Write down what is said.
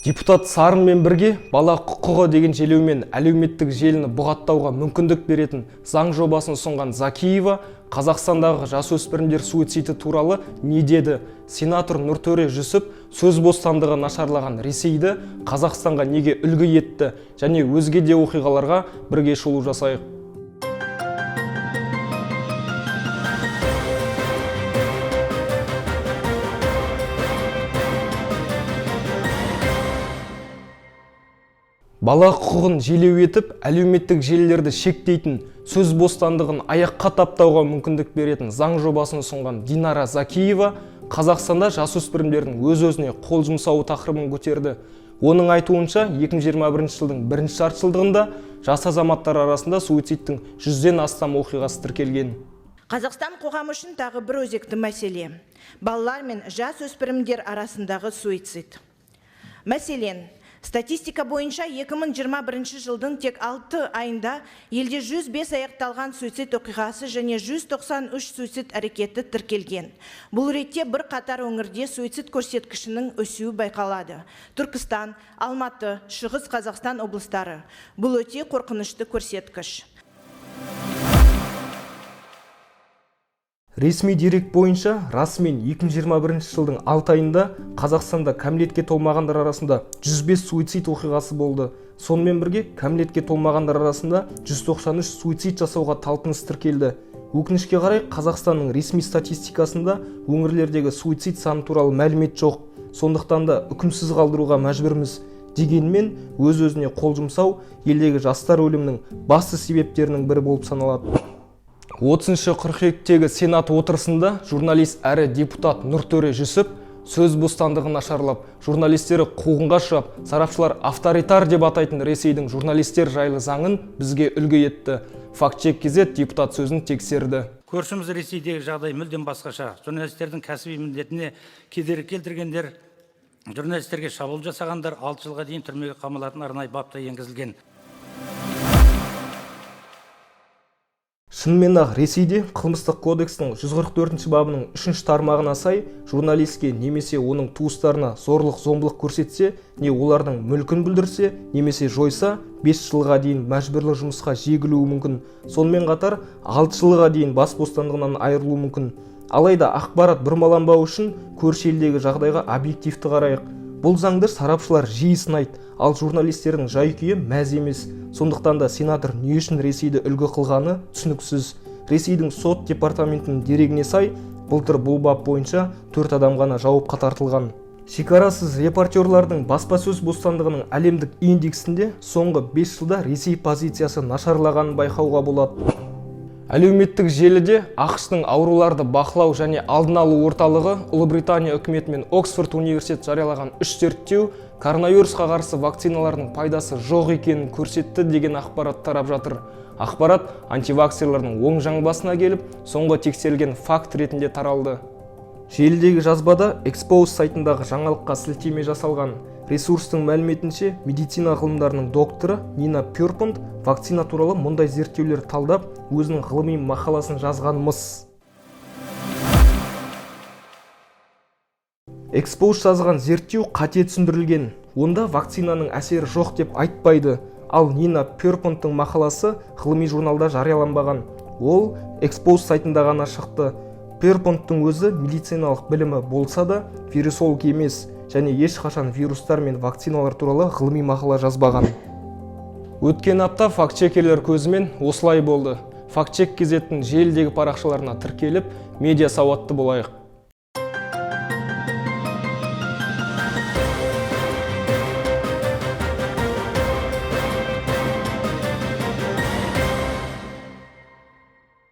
Депутат Сарынмен бірге бала құқығы деген желеумен әлеуметтік желіні бұғаттауға мүмкіндік беретін заң жобасын ұсынған Закиева Қазақстандағы жасөспірімдер суициді туралы не деді? Сенатор Нұртөре Жүсіп сөз бостандығы нашарлаған Ресейді Қазақстанға неге үлгі етті және өзге де оқиғаларға бірге шолу жасайық. Бала құқығын желеу етіп, әлеуметтік желілерді шектейтін, сөз бостандығын аяққа таптауға мүмкіндік беретін заң жобасын ұсынған Динара Закиева Қазақстанда жасөспірімдердің өз-өзіне қол жұмсауы тақырыбын көтерді. Оның айтуынша, 2021 жылдың бірінші жартыжылдығында жас азаматтар арасында суицидтің 100-ден астам оқиғасы тіркелген. Қазақстан қоғамы үшін тағы бір өзекті мәселе. Балалар мен жасөспірімдер арасындағы суицид. Мәселен, статистика бойынша 2021 жылдың тек 6 айында елде 105 аяқталған суицид оқиғасы және 193 суицид әрекеті тіркелген. Бұл ретте бір қатар өңірде суицид көрсеткішінің өсуі байқалады. Түркістан, Алматы, Шығыс Қазақстан облыстары. Бұл өте қорқынышты көрсеткіш. Ресми дерек бойынша, расымен 2021 жылдың 6 айында Қазақстанда кәмелетке толмағандар арасында 105 суицид оқиғасы болды. Сонымен бірге, кәмелетке толмағандар арасында 193 суицид жасауға талпыныс тіркелді. Өкінішке қарай, Қазақстанның ресми статистикасында өңірлердегі суицид саны туралы мәлімет жоқ. Сондықтан да үкімсіз қалдыруға мәжбүрміз. Дегенмен, өз-өзіне қол жұмсау елдегі жастар өлімінің басты себептерінің бірі болып саналады. 30 қыркүйектегі Сенат отырысында журналист әрі депутат Нұртөре Жүсіп сөз бостандығын нашарлап, журналистері қуғынға ұшырап, сарапшылар авторитар деп атайтын Ресейдің журналистер жайлы заңын бізге үлгі етті. Факт-чек кезет депутат сөзін тексерді. Көршіміз Ресейдегі жағдай мүлдем басқаша. Журналистердің кәсіби міндетіне кедергі келтіргендер, журналистерге шабуыл жасағандар 6 жылға дейін түрмеге қамалатын арнайы бапта енгізілген. Шынымен-ақ Ресейде қылмыстық кодекстің 144 бабының 3 тармағына сай журналистке немесе оның туыстарына зорлық-зомбылық көрсетсе, не олардың мүлкін бүлдірсе, немесе жойса, 5 жылға дейін мәжбүрлі жұмысқа жегілуі мүмкін. Сонымен қатар 6 жылға дейін бас бостандығынан айырылуы мүмкін. Алайда ақпарат бұрмаланбау үшін көрші елдегі жағдайға объективті қарайық. Бұл заңды сарапшылар жиі сынайды, ал журналистердің жай-күйі мәз емес. Сондықтан да сенатор не үшін Ресейді үлгі қылғаны түсініксіз. Ресейдің сот департаментінің дерегіне сай, былтыр бұл бап бойынша 4 адам ғана жауапқа тартылған. Шекарасыз репортерлардың баспасөз бостандығының әлемдік индексінде соңғы 5 жылда Ресей позициясы нашарлағанын байқауға болады. Әлеуметтік желіде ақш-тың ауруларды бақылау және алдын алу орталығы Ұлыбритания үкіметі мен Оксфорд университеті жариялаған 3 зерттеу коронавирусқа қарсы вакциналардың пайдасы жоқ екенін көрсетті деген ақпарат тарап жатыр. Ақпарат антиваксерлердің оң жаңбасына келіп, соңғы тексерілген факт ретінде таралды. Желідегі жазбада Expose сайтындағы жаңалыққа сілтеме жасалған. Ресурстың мәліметінше, медицина ғылымдарының докторы Нина Пёрпонт вакцина туралы мұндай зерттеулер талдап, өзінің ғылыми мақаласын жазған-мыс. Expose жазған зерттеу қате түсіндірілген. Онда вакцинаның әсері жоқ деп айтпайды. Ал Нина Пёрпонттың мақаласы ғылыми журналда жарияланбаған. Ол Expose сайтында ғана шықты. Пёрпонттың өзі медициналық білімі болса да, вирусолог емес және ешқашан вирустар мен вакциналар туралы ғылыми мақала жазбаған. Өткен апта факт-чекерлер көзімен осылай болды. Факт-чек кезеттің желідегі парақшаларына тіркеліп, медиа сауатты болайық.